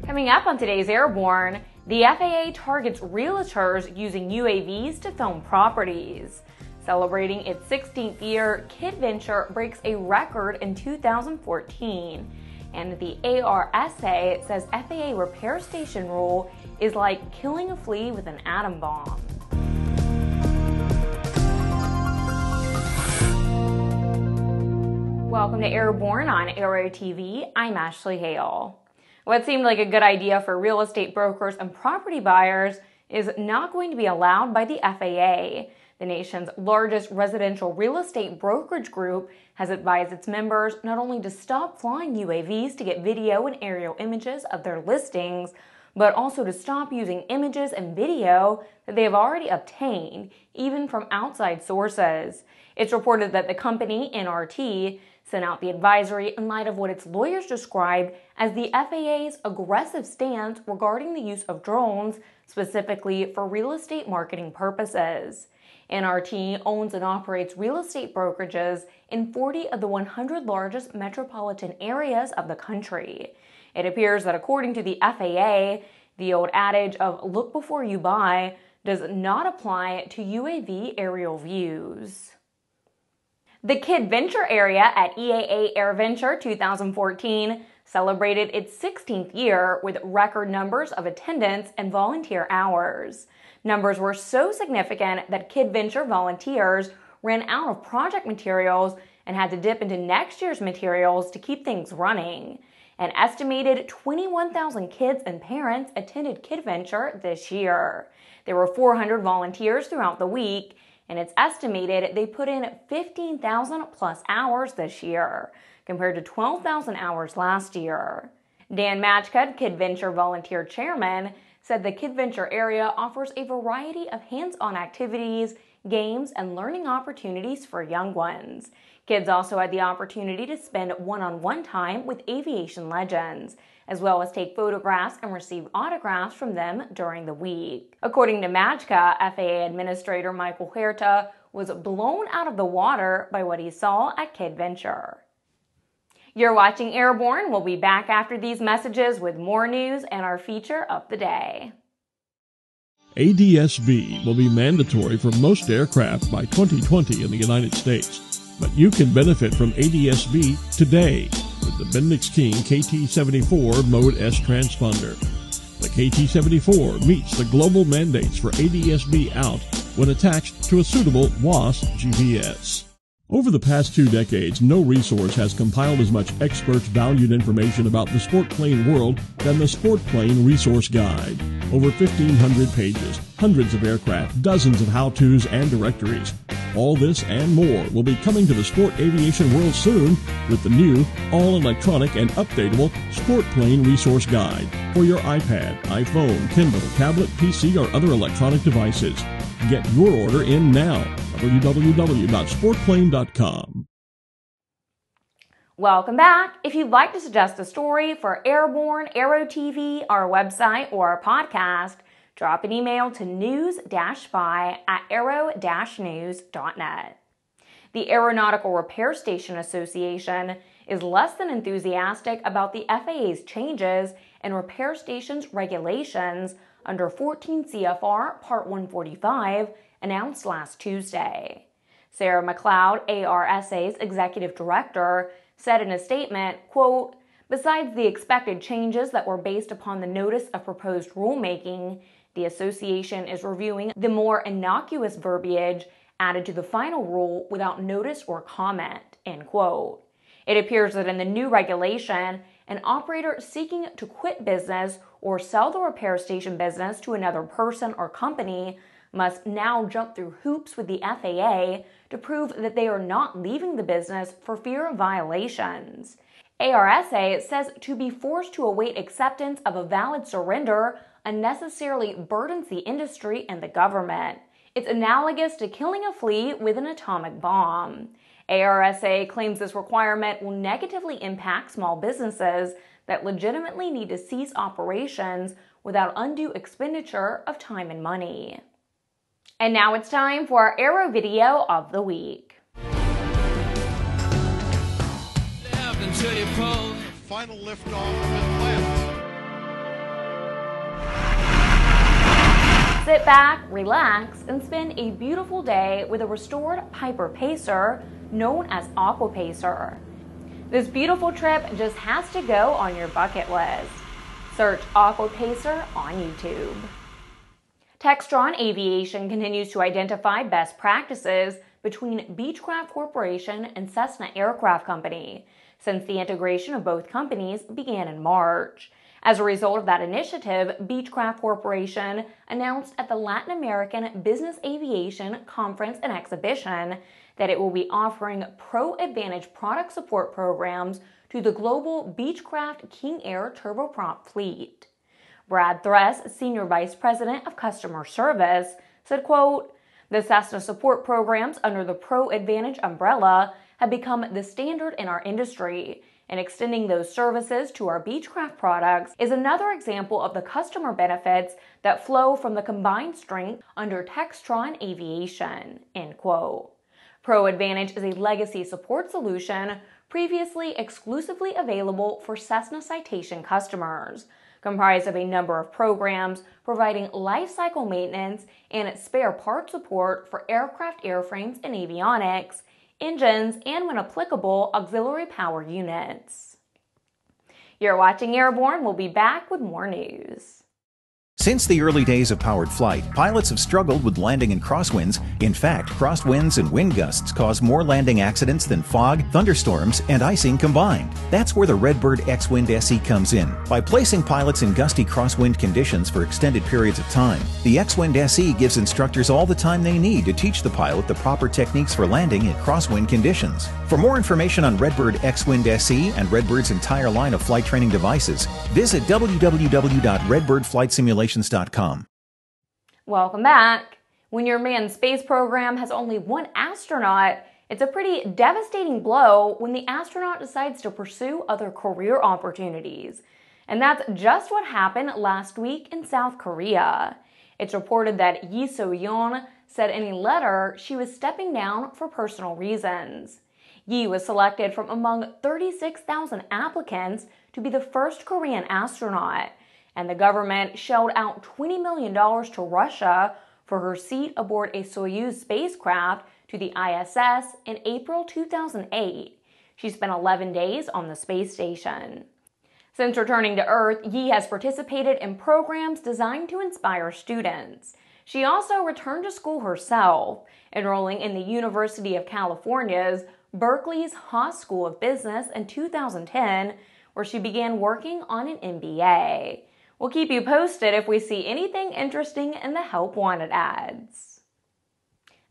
Coming up on today's Airborne, the FAA targets realtors using UAVs to film properties. Celebrating its 16th year, KidVenture breaks a record in 2014. And the ARSA says FAA repair station rule is like killing a flea with an atom bomb. Welcome to Airborne on Aero-TV. I'm Ashley Hale. What seemed like a good idea for real estate brokers and property buyers is not going to be allowed by the FAA. The nation's largest residential real estate brokerage group has advised its members not only to stop flying UAVs to get video and aerial images of their listings, but also to stop using images and video that they have already obtained, even from outside sources. It's reported that the company, NRT, sent out the advisory in light of what its lawyers described as the FAA's aggressive stance regarding the use of drones, specifically for real estate marketing purposes. NRT owns and operates real estate brokerages in 40 of the 100 largest metropolitan areas of the country. It appears that according to the FAA, the old adage of look before you buy does not apply to UAV aerial views. The KidVenture area at EAA AirVenture 2014 celebrated its 16th year with record numbers of attendance and volunteer hours. Numbers were so significant that KidVenture volunteers ran out of project materials and had to dip into next year's materials to keep things running. An estimated 21,000 kids and parents attended KidVenture this year. There were 400 volunteers throughout the week, and it's estimated they put in 15,000 plus hours this year, compared to 12,000 hours last year. Dan Matchcut, KidVenture volunteer chairman, said the KidVenture area offers a variety of hands-on activities, games, and learning opportunities for young ones. Kids also had the opportunity to spend one-on-one time with aviation legends, as well as take photographs and receive autographs from them during the week. According to Majka, FAA Administrator Michael Huerta was blown out of the water by what he saw at KidVenture. You're watching Airborne. We'll be back after these messages with more news and our feature of the day. ADS-B will be mandatory for most aircraft by 2020 in the United States, but you can benefit from ADS-B today with the Bendix King KT-74 Mode S transponder. The KT-74 meets the global mandates for ADS-B out when attached to a suitable WAAS GPS. Over the past 2 decades, no resource has compiled as much expert-valued information about the sport plane world than the Sport Plane Resource Guide. Over 1,500 pages, hundreds of aircraft, dozens of how-tos and directories. All this and more will be coming to the sport aviation world soon with the new, all-electronic and updatable Sport Plane Resource Guide for your iPad, iPhone, Kindle, tablet, PC, or other electronic devices. Get your order in now. www.sportplane.com. Welcome back. If you'd like to suggest a story for Airborne, Aero-TV, our website, or our podcast, drop an email to news-by@aero-news.net. The Aeronautical Repair Station Association is less than enthusiastic about the FAA's changes in repair stations regulations under 14 CFR Part 145 announced last Tuesday. Sarah McLeod, ARSA's executive director, said in a statement, quote, "Besides the expected changes that were based upon the notice of proposed rulemaking, the association is reviewing the more innocuous verbiage added to the final rule without notice or comment," end quote. It appears that in the new regulation, an operator seeking to quit business or sell the repair station business to another person or company must now jump through hoops with the FAA to prove that they are not leaving the business for fear of violations. ARSA says to be forced to await acceptance of a valid surrender unnecessarily burdens the industry and the government. It's analogous to killing a flea with an atomic bomb. ARSA claims this requirement will negatively impact small businesses that legitimately need to cease operations without undue expenditure of time and money. And now it's time for our Aero video of the week. final liftoff of Atlanta. Sit back, relax, and spend a beautiful day with a restored Piper Pacer known as AquaPacer. This beautiful trip just has to go on your bucket list. Search AquaPacer on YouTube. Textron Aviation continues to identify best practices between Beechcraft Corporation and Cessna Aircraft Company since the integration of both companies began in March. As a result of that initiative, Beechcraft Corporation announced at the Latin American Business Aviation Conference and Exhibition that it will be offering ProAdvantage product support programs to the global Beechcraft King Air turboprop fleet. Brad Thress, Senior Vice President of Customer Service, said, quote, "The Cessna support programs under the ProAdvantage umbrella have become the standard in our industry, and extending those services to our Beechcraft products is another example of the customer benefits that flow from the combined strength under Textron Aviation," end quote. ProAdvantage is a legacy support solution previously exclusively available for Cessna Citation customers, comprised of a number of programs providing lifecycle maintenance and spare part support for aircraft airframes and avionics, engines, and when applicable, auxiliary power units. You're watching Airborne. We'll be back with more news. Since the early days of powered flight, pilots have struggled with landing in crosswinds. In fact, crosswinds and wind gusts cause more landing accidents than fog, thunderstorms, and icing combined. That's where the Redbird X-Wind SE comes in. By placing pilots in gusty crosswind conditions for extended periods of time, the X-Wind SE gives instructors all the time they need to teach the pilot the proper techniques for landing in crosswind conditions. For more information on Redbird X-Wind SE and Redbird's entire line of flight training devices, visit www.redbirdflightsimulation.com. Welcome back. When your manned space program has only one astronaut, it's a pretty devastating blow when the astronaut decides to pursue other career opportunities. And that's just what happened last week in South Korea. It's reported that Yi So-yeon said in a letter she was stepping down for personal reasons. Yi was selected from among 36,000 applicants to be the first Korean astronaut, and the government shelled out $20 million to Russia for her seat aboard a Soyuz spacecraft to the ISS in April 2008. She spent 11 days on the space station. Since returning to Earth, Yi has participated in programs designed to inspire students. She also returned to school herself, enrolling in the University of California's Berkeley's Haas School of Business in 2010, where she began working on an MBA. We'll keep you posted if we see anything interesting in the Help Wanted ads.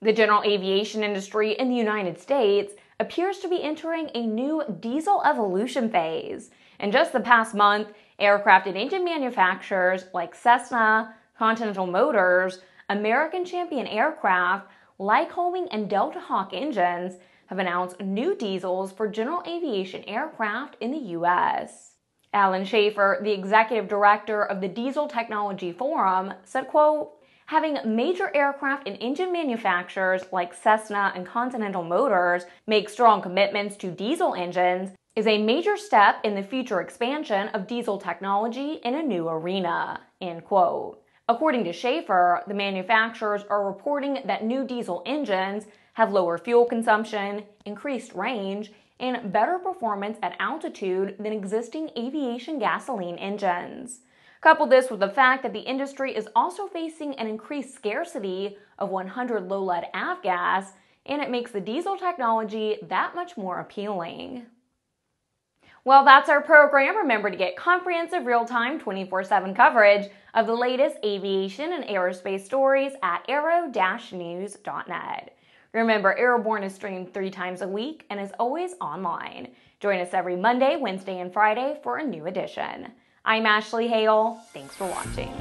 The general aviation industry in the United States appears to be entering a new diesel evolution phase. In just the past month, aircraft and engine manufacturers like Cessna, Continental Motors, American Champion Aircraft, Lycoming, and Delta Hawk engines have announced new diesels for general aviation aircraft in the U.S. Alan Schaefer, the executive director of the Diesel Technology Forum, said, quote, "Having major aircraft and engine manufacturers like Cessna and Continental Motors make strong commitments to diesel engines is a major step in the future expansion of diesel technology in a new arena," end quote. According to Schaefer, the manufacturers are reporting that new diesel engines have lower fuel consumption, increased range, and better performance at altitude than existing aviation gasoline engines. Couple this with the fact that the industry is also facing an increased scarcity of 100 low-lead avgas, and it makes the diesel technology that much more appealing. Well, that's our program. Remember to get comprehensive real-time 24/7 coverage of the latest aviation and aerospace stories at aero-news.net. Remember, Airborne is streamed 3 times a week and is always online. Join us every Monday, Wednesday, and Friday for a new edition. I'm Ashley Hale. Thanks for watching.